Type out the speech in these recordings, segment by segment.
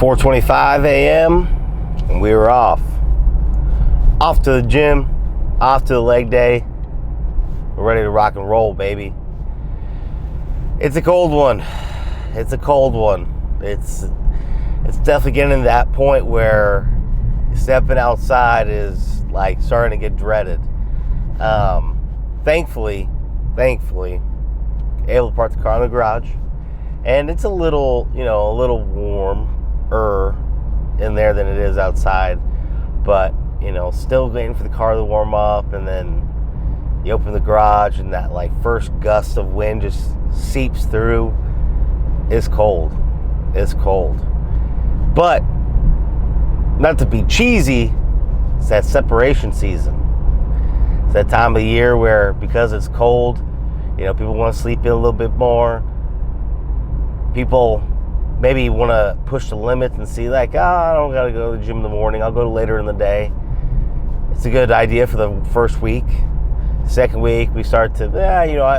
4:25 a.m. and we were off to the gym, off to the leg day. We're ready to rock and roll, baby. It's a cold one. It's definitely getting to that point where stepping outside is like starting to get dreaded. Thankfully, able to park the car in the garage, and it's a little warmer in there than it is outside, but still waiting for the car to warm up, and then you open the garage and that like first gust of wind just seeps through. It's cold, but not to be cheesy, it's that separation season. It's that time of year where, because it's cold, people want to sleep in a little bit more. People maybe want to push the limits and see like, I don't got to go to the gym in the morning. I'll go later in the day. It's a good idea for the first week. Second week, we start to,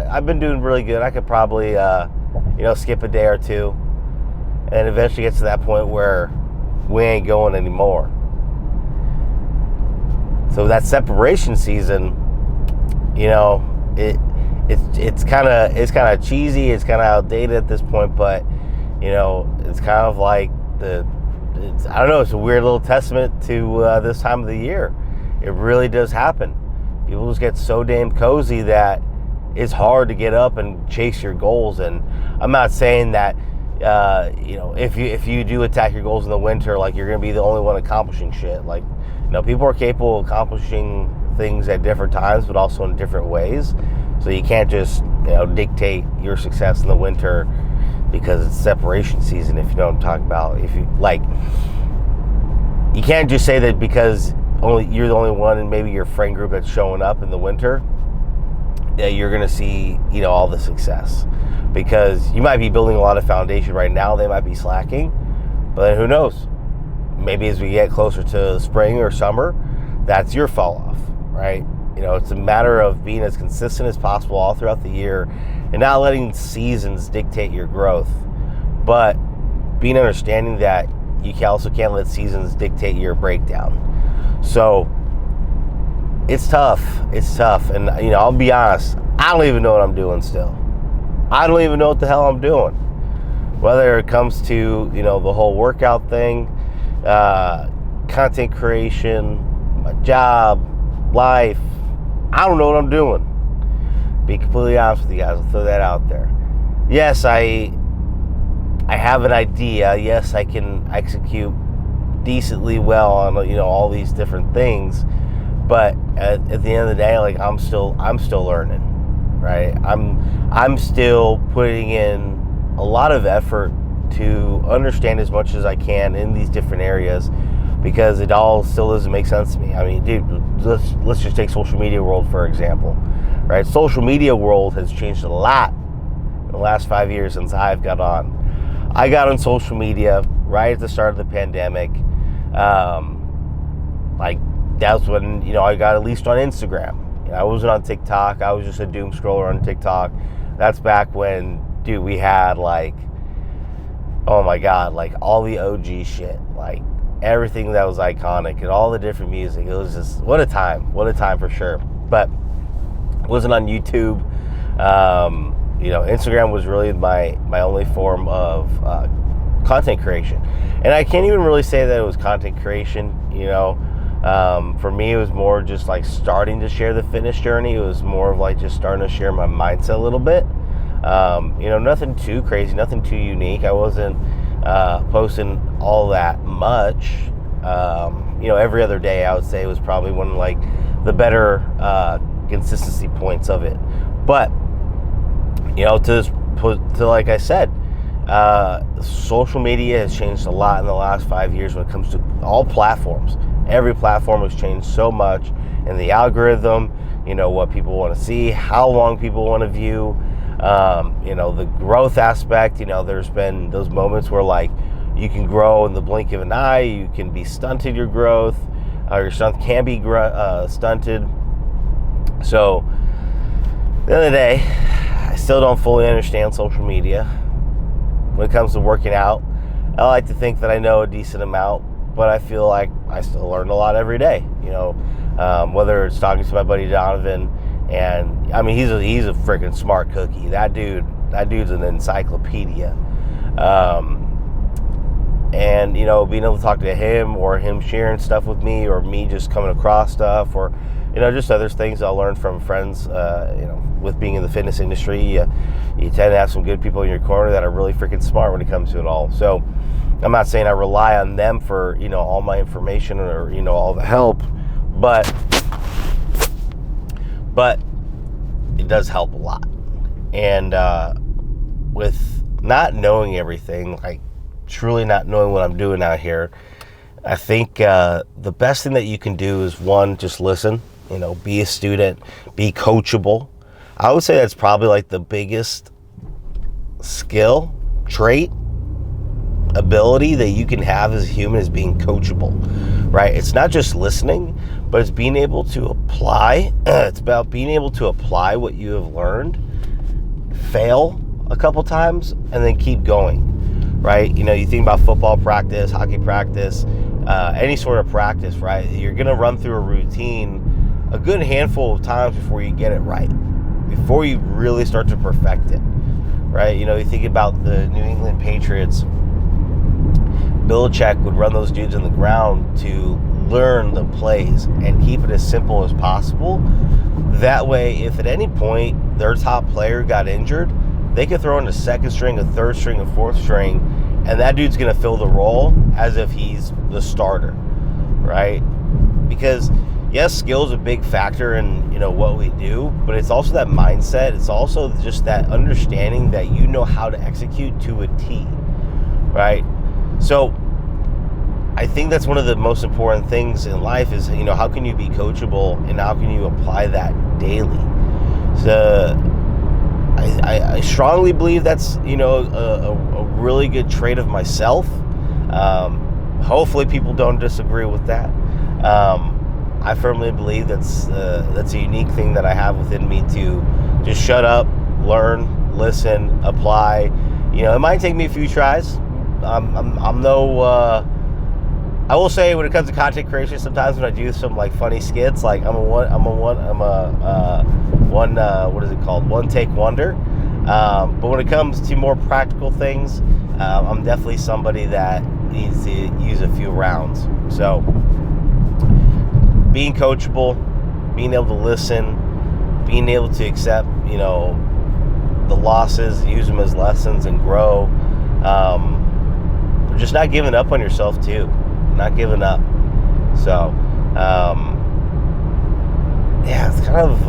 I've been doing really good. I could probably, skip a day or two. And eventually get to that point where we ain't going anymore. So that separation season, it's kind of cheesy, it's kind of outdated at this point, but it's kind of like it's a weird little testament to this time of the year. It really does happen. People just get so damn cozy that it's hard to get up and chase your goals. And I'm not saying that if you do attack your goals in the winter, like you're gonna be the only one accomplishing shit. Like, people are capable of accomplishing things at different times, but also in different ways. So you can't just dictate your success in the winter because it's separation season. If you know what I'm talking about, you can't just say that because you're the only one in maybe your friend group that's showing up in the winter that you're gonna see all the success. Because you might be building a lot of foundation right now, they might be slacking, but then who knows? Maybe as we get closer to spring or summer, that's your fall off, right? It's a matter of being as consistent as possible all throughout the year and not letting seasons dictate your growth, but being understanding that you also can't let seasons dictate your breakdown. So it's tough, and I'll be honest, I don't even know what I'm doing still. I don't even know what the hell I'm doing. Whether it comes to, the whole workout thing, content creation, my job, life, I don't know what I'm doing. Be completely honest with you guys, I'll throw that out there. Yes, I have an idea. Yes, I can execute decently well on, all these different things. But at the end of the day, like I'm still learning. Right, I'm still putting in a lot of effort to understand as much as I can in these different areas, because it all still doesn't make sense to me. I mean, dude, let's just take social media world for example, right? Social media world has changed a lot in the last 5 years since I've got on. I got on social media right at the start of the pandemic. That's when I got at least on Instagram. I wasn't on TikTok. I was just a doom scroller on TikTok. That's back when, dude, we had oh my God, all the OG shit, everything that was iconic and all the different music. It was just, what a time for sure. But it wasn't on YouTube. Instagram was really my only form of content creation. And I can't even really say that it was content creation, For me, it was more just starting to share the fitness journey. It was more of just starting to share my mindset a little bit. Nothing too crazy, nothing too unique. I wasn't posting all that much. Every other day, I would say, was probably one of the better consistency points of it. But like I said, social media has changed a lot in the last 5 years when it comes to all platforms. Every platform has changed so much, and the algorithm, what people want to see, how long people want to view, the growth aspect. There's been those moments where you can grow in the blink of an eye, you can be stunted your growth, your stuff can be stunted. So at the end of the day, I still don't fully understand social media when it comes to working out. I like to think that I know a decent amount, but I feel like I still learn a lot every day. Whether it's talking to my buddy Donovan, and I mean he's a freaking smart cookie. That dude's an encyclopedia. And being able to talk to him, or him sharing stuff with me, or me just coming across stuff, or just other things I'll learn from friends. With being in the fitness industry, you tend to have some good people in your corner that are really freaking smart when it comes to it all. So I'm not saying I rely on them for all my information, or all the help, but it does help a lot. And with not knowing everything, like truly not knowing what I'm doing out here, I think the best thing that you can do is, one, just listen, be a student, be coachable. I would say that's probably like the biggest skill, trait, ability that you can have as a human, is being coachable, right? It's not just listening, but it's being able to apply. It's about being able to apply what you have learned, fail a couple times, and then keep going, right? You think about football practice, hockey practice, any sort of practice, right? You're going to run through a routine a good handful of times before you get it right, before you really start to perfect it, right? You think about the New England Patriots. Belichick would run those dudes on the ground to learn the plays and keep it as simple as possible. That way, if at any point their top player got injured, they could throw in a second string, a third string, a fourth string, and that dude's going to fill the role as if he's the starter, right? Because yes, skill is a big factor in what we do, but it's also that mindset. It's also just that understanding that how to execute to a T, right? So I think that's one of the most important things in life is, how can you be coachable, and how can you apply that daily? So I strongly believe that's, a really good trait of myself. Hopefully people don't disagree with that. I firmly believe that's a unique thing that I have within me, to just shut up, learn, listen, apply. It might take me a few tries. I'm no. I will say, when it comes to content creation, sometimes when I do some like funny skits, like what is it called? One take wonder. But when it comes to more practical things, I'm definitely somebody that needs to use a few rounds. So being coachable, being able to listen, being able to accept, the losses, use them as lessons, and grow. Just not giving up on yourself too. Not giving up. So, it's kind of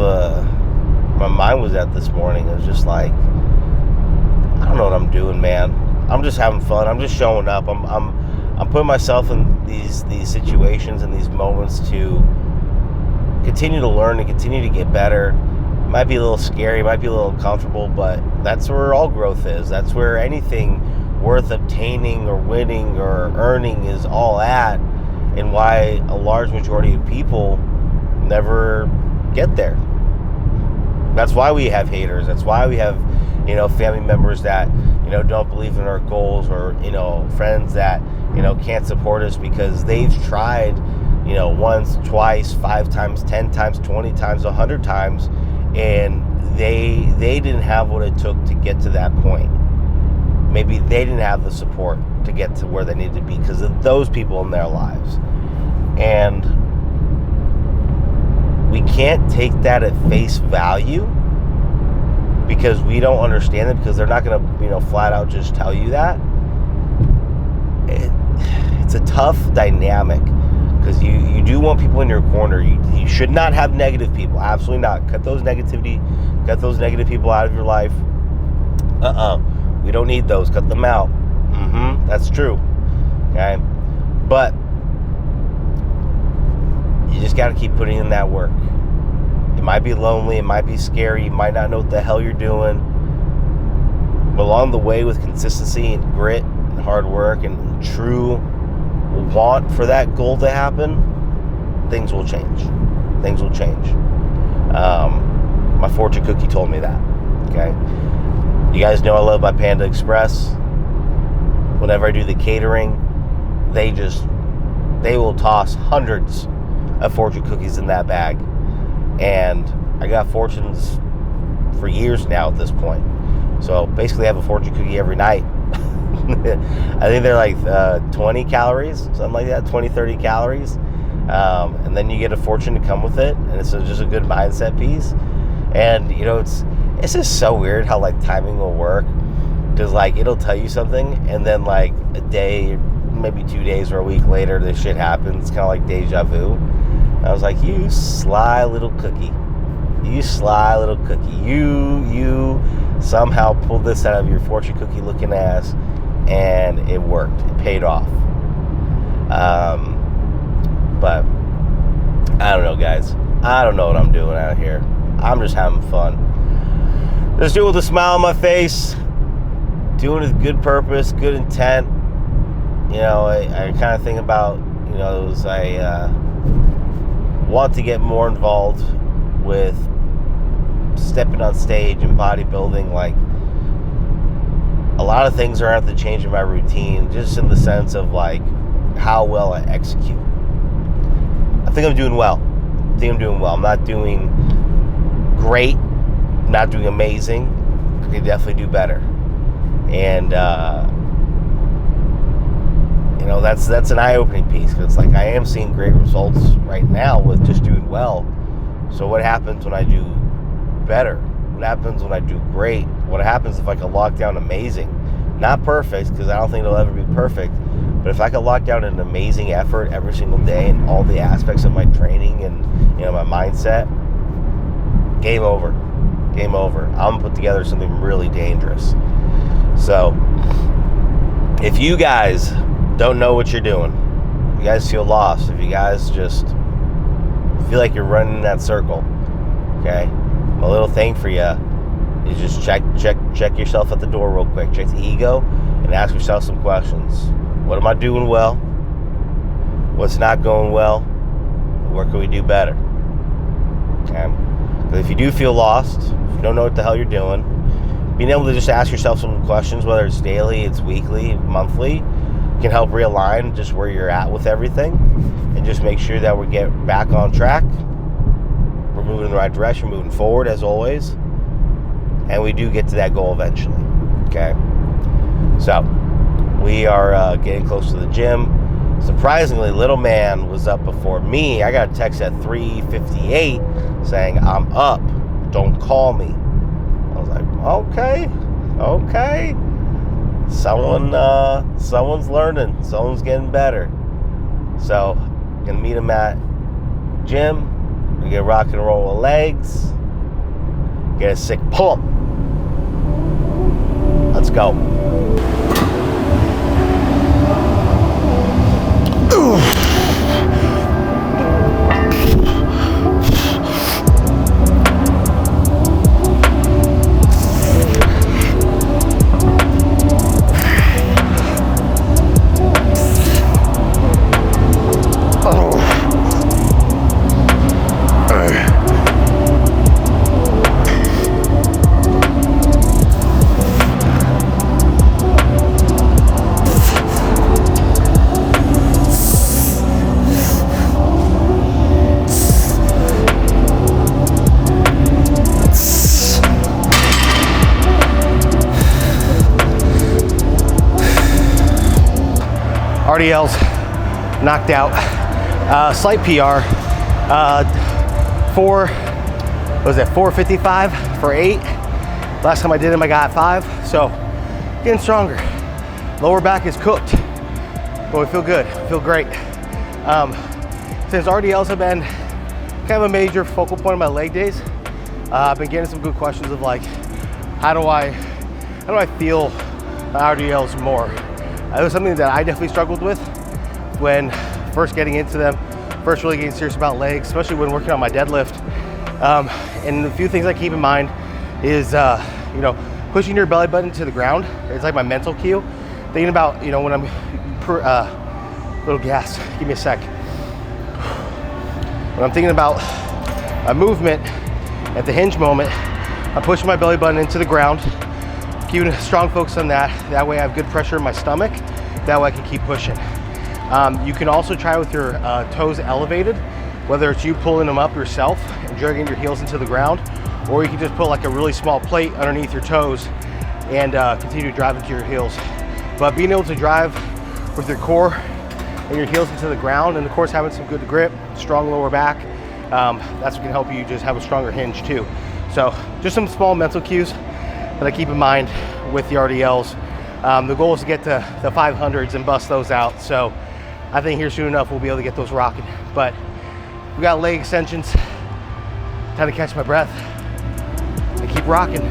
my mind was at this morning. It was just like, I don't know what I'm doing, man. I'm just having fun. I'm just showing up. I'm putting myself in these situations and these moments to continue to learn and continue to get better. It might be a little scary, it might be a little uncomfortable, but that's where all growth is. That's where anything worth obtaining or winning or earning is all at, and why a large majority of people never get there. That's why we have haters. That's why we have, family members that, don't believe in our goals, or, friends that, can't support us because they've tried, once, twice, 5 times, 10 times, 20 times, 100 times, and they didn't have what it took to get to that point. Maybe they didn't have the support to get to where they needed to be because of those people in their lives. And we can't take that at face value because we don't understand it, because they're not going to, flat out just tell you that. It's a tough dynamic, because you do want people in your corner. You should not have negative people. Absolutely not. Cut those negative people out of your life. We don't need those. Cut them out. That's true. Okay? But you just got to keep putting in that work. It might be lonely. It might be scary. You might not know what the hell you're doing. But along the way, with consistency and grit and hard work and true want for that goal to happen, things will change. Things will change. My fortune cookie told me that. Okay? You guys know I love my Panda Express. whenever I do the catering, they will toss hundreds of fortune cookies in that bag. And I got fortunes for years now at this point. So basically I have a fortune cookie every night. I think they're like 20 calories, something like that, 20, 30 calories. And then you get a fortune to come with it. And it's just a good mindset piece. And, you know, it's just so weird how, like, timing will work. Because, like, it'll tell you something. And then, like, a day, maybe 2 days or a week later, this shit happens. It's kind of like deja vu. I was like, you sly little cookie. You sly little cookie. You somehow pulled this out of your fortune cookie looking ass. And it worked. It paid off. But I don't know, guys. I don't know what I'm doing out here. I'm just having fun. Just do it with a smile on my face. Doing it with good purpose, good intent. You know, I kind of think about, you know, I want to get more involved with stepping on stage and bodybuilding. Like, a lot of things are going to have to change in my routine, just in the sense of, like, how well I execute. I think I'm doing well. I'm not doing great, not doing amazing. I can definitely do better. And, you know, that's an eye-opening piece. Because it's like, I am seeing great results right now with just doing well. So what happens when I do better? What happens when I do great? What happens if I can lock down amazing? Not perfect, because I don't think it'll ever be perfect. But if I can lock down an amazing effort every single day in all the aspects of my training and, you know, my mindset, game over. Game over. I'm gonna put together something really dangerous. So, if you guys don't know what you're doing, if you guys feel lost, if you guys just feel like you're running in that circle, okay, my little thing for you is just check yourself at the door real quick. Check the ego and ask yourself some questions. What am I doing well? What's not going well? Where can we do better? Okay. But if you do feel lost, if you don't know what the hell you're doing, being able to just ask yourself some questions, whether it's daily, it's weekly, monthly, can help realign just where you're at with everything and just make sure that we get back on track. We're moving in the right direction, moving forward as always. And we do get to that goal eventually. Okay. So, we are getting close to the gym. Surprisingly, little man was up before me. I got a text at 3:58 saying, I'm up. Don't call me. I was like, okay. Someone's learning. Someone's getting better. So, gonna meet him at gym. We get rock and roll with legs. Get a sick pump. Let's go. RDLs knocked out, slight PR, 455 for 8. Last time I did them I got 5, so getting stronger. Lower back is cooked, but we feel good, feel great. Since RDLs have been kind of a major focal point of my leg days, I've been getting some good questions of like, how do I feel my RDLs more? It was something that I definitely struggled with when first getting into them, first really getting serious about legs, especially when working on my deadlift. And a few things I keep in mind is, you know, pushing your belly button to the ground. It's like my mental cue. Thinking about, you know, when I'm little gas, give me a sec. When I'm thinking about a movement at the hinge moment, I'm pushing my belly button into the ground, keeping a strong focus on that. That way I have good pressure in my stomach That way I can keep pushing. You can also try with your toes elevated, whether it's you pulling them up yourself and dragging your heels into the ground, or you can just put like a really small plate underneath your toes and continue to drive into your heels. But being able to drive with your core and your heels into the ground, and of course having some good grip, strong lower back, that's what can help you just have a stronger hinge too. So just some small mental cues that I keep in mind with the RDLs. The goal is to get to the 500s and bust those out. So I think here soon enough we'll be able to get those rocking. But we got leg extensions. Time to catch my breath and keep rocking.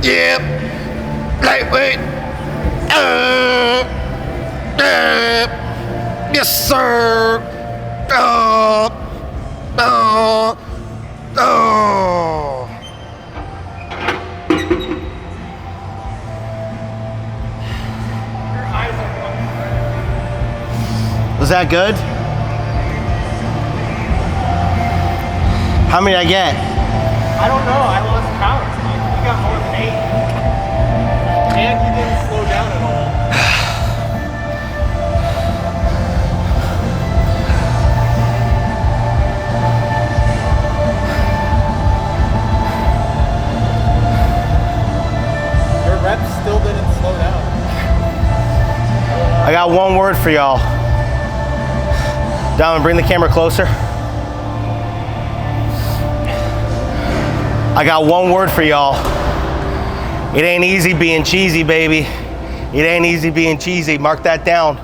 Yep. Lightweight. Yes, sir. Was that good? How many did I get? I don't know. I lost count. You got more than 8. And you didn't slow down at all. Your reps still didn't slow down. I got one word for y'all. Down, bring the camera closer. I got one word for y'all. It ain't easy being cheesy, baby. It ain't easy being cheesy. Mark that down.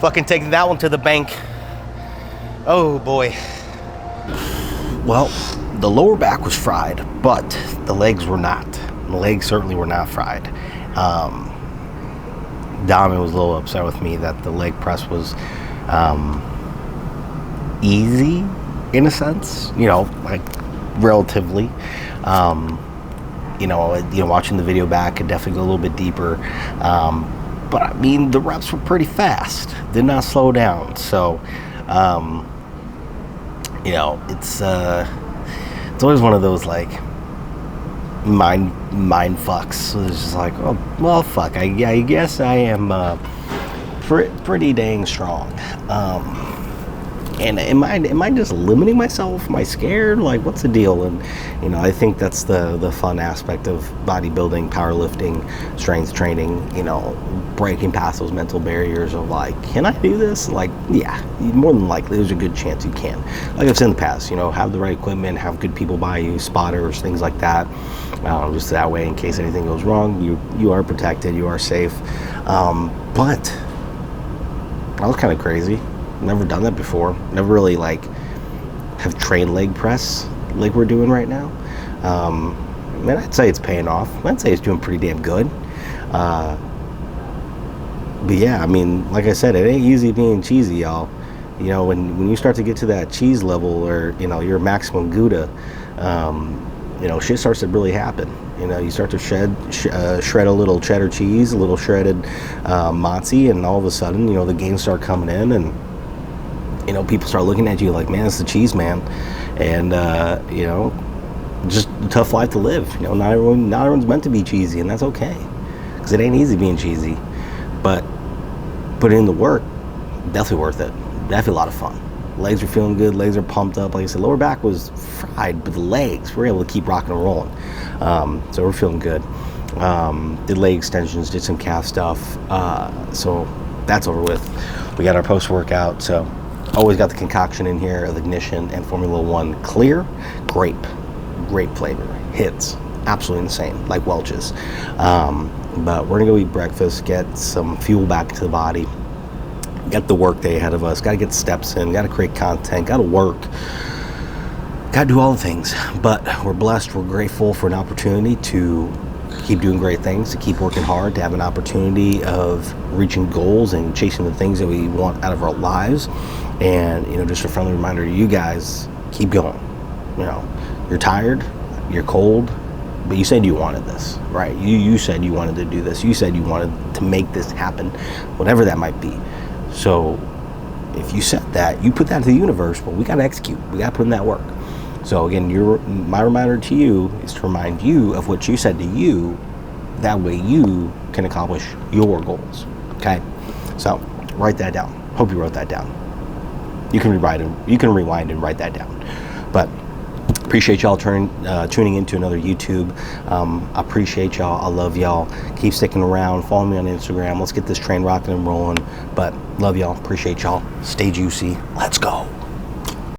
Fucking take that one to the bank. Oh boy. Well, the lower back was fried, but the legs were not. The legs certainly were not fried. Dami was a little upset with me that the leg press was easy in a sense, you know, like relatively. Watching the video back, could definitely go a little bit deeper. But I mean, the reps were pretty fast. Did not slow down. So, it's always one of those like mind fucks. So it's just like, oh well, fuck. I guess I am pretty dang strong. And am I just limiting myself? Am I scared? Like, what's the deal? And I think that's the fun aspect of bodybuilding, powerlifting, strength training. Breaking past those mental barriers of like, can I do this? Like, yeah, more than likely, there's a good chance you can. Like I've said in the past, have the right equipment, have good people by you, spotters, things like that. Just that way, in case anything goes wrong, you are protected, you are safe. But that was kind of crazy. Never done that before. Never really have trained leg press like we're doing right now. I'd say it's paying off. I'd say it's doing pretty damn good. But yeah, I mean, like I said, it ain't easy being cheesy, y'all. When you start to get to that cheese level or your maximum Gouda, shit starts to really happen. You know, you start to shred a little cheddar cheese, a little shredded mozzie, and all of a sudden, you know, the gains start coming in, and you know, people start looking at you like, man, it's the cheese man. And you know, just a tough life to live. You know, not everyone's meant to be cheesy, and that's okay, because it ain't easy being cheesy. But putting in the work, definitely worth it. Definitely a lot of fun. Legs are feeling good. Legs are pumped up. Like I said, lower back was fried, but the legs, we're able to keep rocking and rolling. So we're feeling good. Did leg extensions, did some calf stuff. So that's over with. We got our post-workout. So always got the concoction in here of Ignition and Formula One Clear. Grape flavor. Hits. Absolutely insane. Like Welch's. But we're going to go eat breakfast, get some fuel back to the body. Got the work day ahead of us. Got to get steps in. Got to create content. Got to work. Got to do all the things. But we're blessed. We're grateful for an opportunity to keep doing great things, to keep working hard, to have an opportunity of reaching goals and chasing the things that we want out of our lives. And, you know, just a friendly reminder to you guys, keep going. You know, you're tired, you're cold, but you said you wanted this, right? You said you wanted to do this. You said you wanted to make this happen, whatever that might be. So if you said that, you put that to the universe, well, we got to execute. We got to put in that work. So again, my reminder to you is to remind you of what you said to you. That way you can accomplish your goals. Okay? So write that down. Hope you wrote that down. You can rewind and write that down. But appreciate y'all tuning into another YouTube. Appreciate y'all. I love y'all. Keep sticking around. Follow me on Instagram. Let's get this train rocking and rolling. But love y'all. Appreciate y'all. Stay juicy. Let's go.